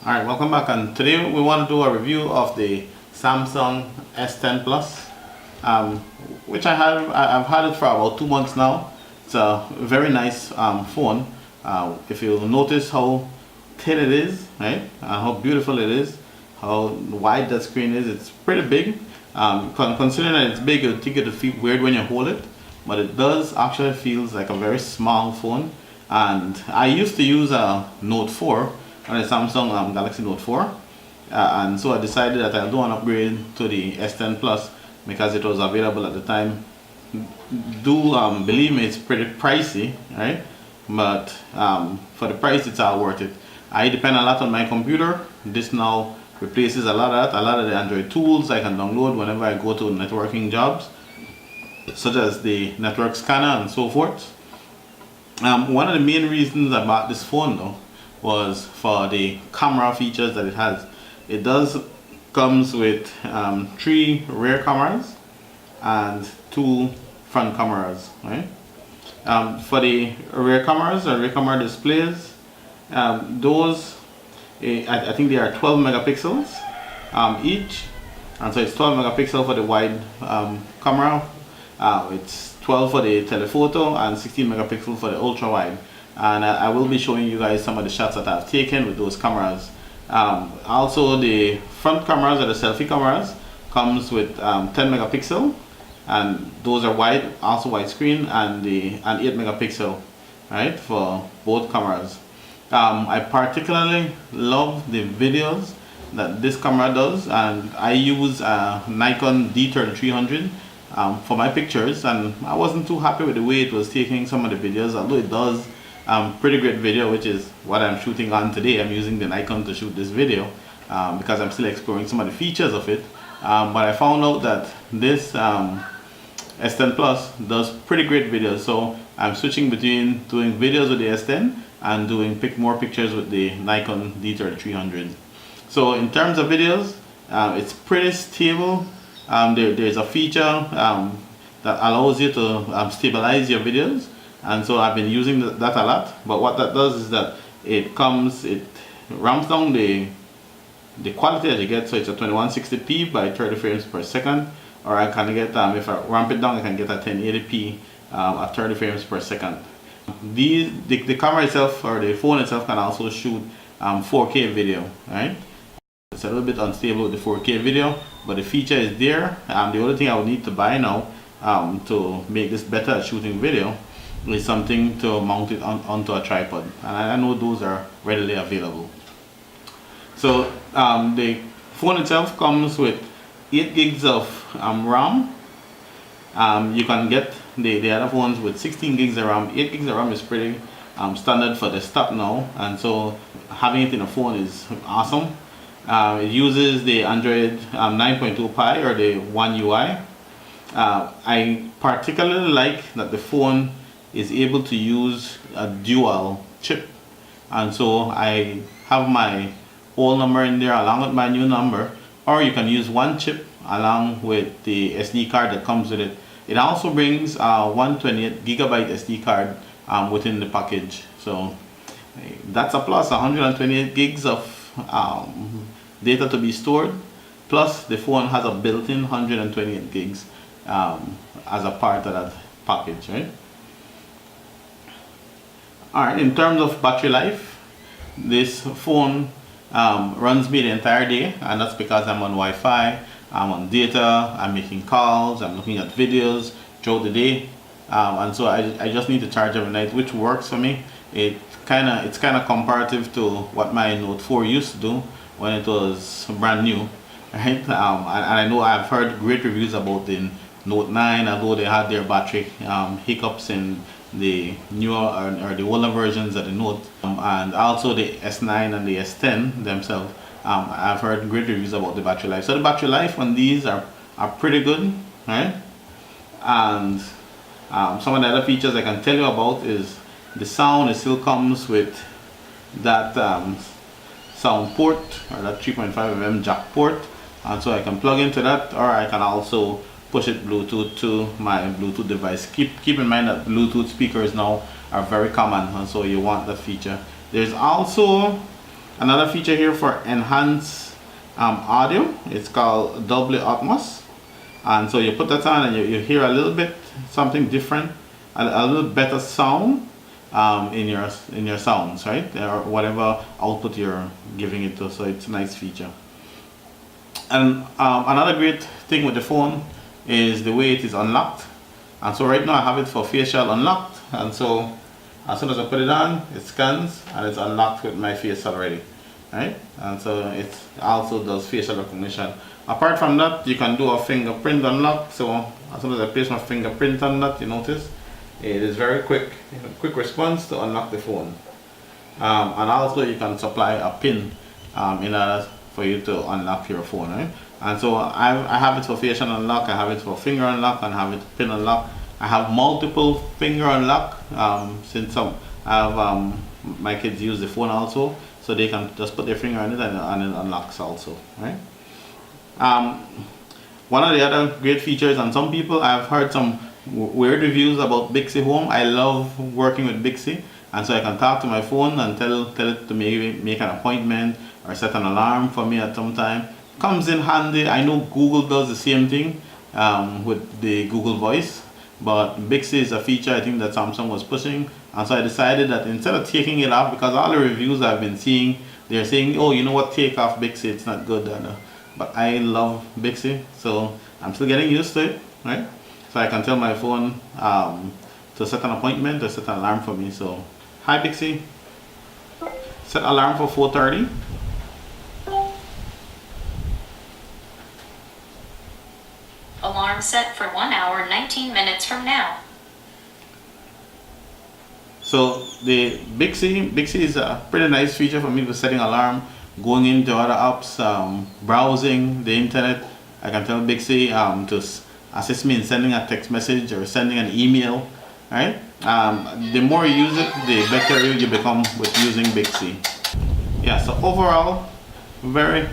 Alright, welcome back, and today we want to do a review of the Samsung S10 Plus, which I've had it for about 2 months now. It's a very nice phone. If you'll notice how thin it is, right, and how beautiful it is, how wide that screen is, it's pretty big. Considering that it's big, you'll think it'll feel weird when you hold it, but it does actually feels like a very small phone. And I used to use a Note 4 on a Samsung Galaxy Note 4, and so I decided that I'll do an upgrade to the S10 Plus because it was available at the time. Believe me, it's pretty pricey, right? But for the price, it's all worth it. I depend a lot on my computer. This now replaces a lot of the Android tools I can download whenever I go to networking jobs, such as the network scanner and so forth. One of the main reasons I bought this phone though was for the camera features that it has. It comes with 3 rear cameras and 2 front cameras, right? For the rear cameras or rear camera displays, those I think they are 12 megapixels each, and so it's 12 megapixels for the wide camera, it's 12 for the telephoto, and 16 megapixels for the ultra wide. And I will be showing you guys some of the shots that I've taken with those cameras. Also, the front cameras or the selfie cameras comes with 10 megapixel, and those are wide, also widescreen, and 8 megapixel, right, for both cameras. I particularly love the videos that this camera does, and I use a Nikon D3300 for my pictures, and I wasn't too happy with the way it was taking some of the videos, although it does pretty great video, which is what I'm shooting on today. I'm using the Nikon to shoot this video because I'm still exploring some of the features of it, but I found out that this S10 Plus does pretty great videos, so I'm switching between doing videos with the S10 and doing more pictures with the Nikon D3300. So in terms of videos, it's pretty stable. There's a feature that allows you to stabilize your videos, and so I've been using that a lot. But what that does is that it ramps down the quality that you get, so it's a 2160p by 30 frames per second, or I can get, if I ramp it down, I can get a 1080p at 30 frames per second. The camera itself, or the phone itself, can also shoot 4K video, right? It's a little bit unstable with the 4K video, but the feature is there. The only thing I would need to buy now to make this better at shooting video is something to mount it onto a tripod, and I know those are readily available. So the phone itself comes with 8 gigs of RAM. You can get the other phones with 16 gigs of RAM. 8 gigs of RAM is pretty standard for desktop now, and so having it in a phone is awesome. It uses the Android 9.2 Pie, or the One UI. I particularly like that the phone is able to use a dual chip, and so I have my old number in there along with my new number, or you can use one chip along with the SD card that comes with it. It also brings a 128 gigabyte SD card within the package, so that's a plus. 128 gigs of data to be stored, plus the phone has a built-in 128 gigs as a part of that package, right? Alright, in terms of battery life, this phone runs me the entire day, and that's because I'm on Wi-Fi, I'm on data, I'm making calls, I'm looking at videos throughout the day, and so I just need to charge every night, which works for me. It's kind of comparative to what my Note 4 used to do when it was brand new, right? And I know I've heard great reviews about the Note 9, although they had their battery hiccups in the newer or the older versions of the Note, and also the S9 and the S10 themselves. I've heard great reviews about the battery life. So the battery life on these are pretty good, right? And some of the other features I can tell you about is the sound. It still comes with that sound port, or that 3.5 mm jack port, and so I can plug into that, or I can also push it Bluetooth to my Bluetooth device. Keep in mind that Bluetooth speakers now are very common, and so you want that feature. There's also Another feature here for enhanced audio, it's called Double Atmos. And so you put that on and you hear a little bit something different, a little better sound in your sounds, right? Or whatever output you're giving it to. So it's a nice feature. And another great thing with the phone is the way it is unlocked. And so right now I have it for facial unlocked, and so as soon as I put it on, it scans and it's unlocked with my face already, right? And so it also does facial recognition. Apart from that, you can do a fingerprint unlock. So as soon as I place my fingerprint on that, you notice it is very quick response to unlock the phone. And also you can supply a pin in order for you to unlock your phone, right? And so I have it for facial unlock, I have it for finger unlock, and I have it pin unlock. I have multiple finger unlock since I have my kids use the phone also, so they can just put their finger on it and it unlocks also, right? One of the other great features, and some people, I've heard some weird reviews about Bixby Home. I love working with Bixby, and so I can talk to my phone and tell it to maybe make an appointment or set an alarm for me at some time. Comes in handy. I know Google does the same thing with the Google Voice, but Bixby is a feature I think that Samsung was pushing, and so I decided that instead of taking it off, because all the reviews I've been seeing, they're saying, oh, you know what, take off Bixby, it's not good. But I love Bixby, so I'm still getting used to it, right? So I can tell my phone to set an appointment or set an alarm for me. So, hi Bixby, set alarm for 4:30. Alarm set for 1 hour 19 minutes from now. So the Bixby is a pretty nice feature for me for setting alarm, going into other apps, browsing the internet. I can tell Bixby to assist me in sending a text message or sending an email, right? The more you use it, the better you become with using Bixby. Yeah, so overall, very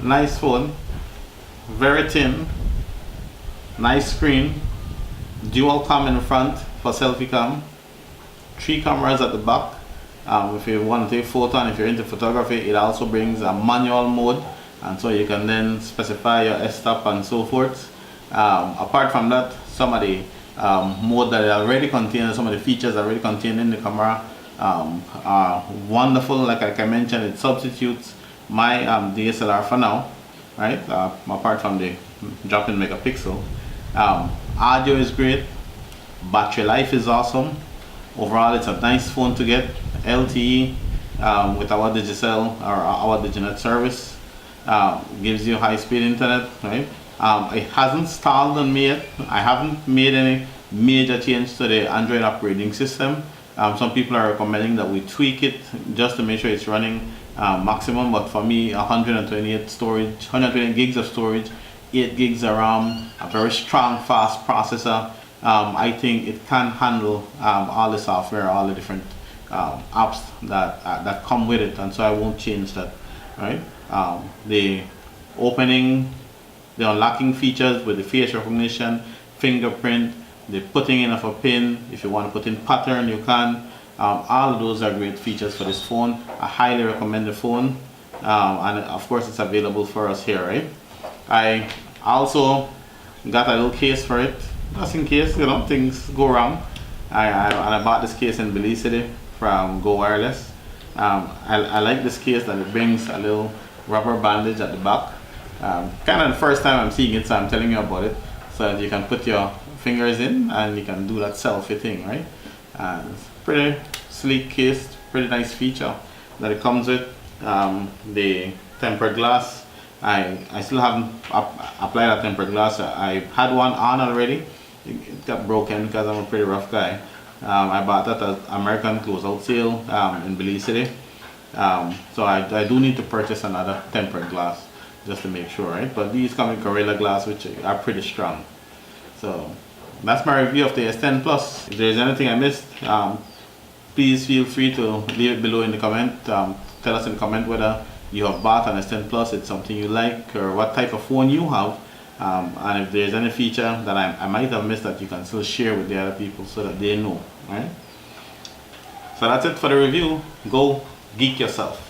nice phone, very thin, nice screen, dual cam in the front for selfie cam, 3 cameras at the back. If you want to take photo and if you're into photography, it also brings a manual mode, and so you can then specify your f-stop and so forth. Apart from that, some of the mode that it already contains, some of the features already contained in the camera are wonderful. Like I mentioned, it substitutes my DSLR for now, right? Apart from the drop-in megapixel. Audio is great, battery life is awesome. Overall, it's a nice phone to get. LTE with our Digicel or our Diginet service gives you high-speed internet, right? It hasn't stalled on me yet. I haven't made any major change to the Android operating system. Some people are recommending that we tweak it just to make sure it's running maximum, but for me, 128 gigs of storage, 8 gigs of RAM, a very strong, fast processor. I think it can handle all the software, all the different apps that come with it, and so I won't change that, right? The opening, the unlocking features with the face recognition, fingerprint, the putting in of a pin, if you want to put in pattern you can. All of those are great features for this phone. I highly recommend the phone, and of course it's available for us here, right? I also got a little case for it, just in case, you know, things go wrong. I bought this case in Belize City from Go Wireless. I like this case that it brings a little rubber bandage at the back. Kind of the first time I'm seeing it, so I'm telling you about it, so that you can put your fingers in and you can do that selfie thing, right? It's pretty sleek case, pretty nice feature that it comes with. The tempered glass, I still haven't applied a tempered glass. I had one on already. It got broken because I'm a pretty rough guy. I bought that at American closeout sale in Belize City. So I do need to purchase another tempered glass just to make sure, right? But these come in Gorilla Glass, which are pretty strong. So that's my review of the S10 Plus. If there's anything I missed, please feel free to leave it below in the comment. Tell us in the comment whether you have bought an S10 Plus, it's something you like, or what type of phone you have. And if there's any feature that I might have missed that you can still share with the other people so that they know, right? So that's it for the review. Go geek yourself.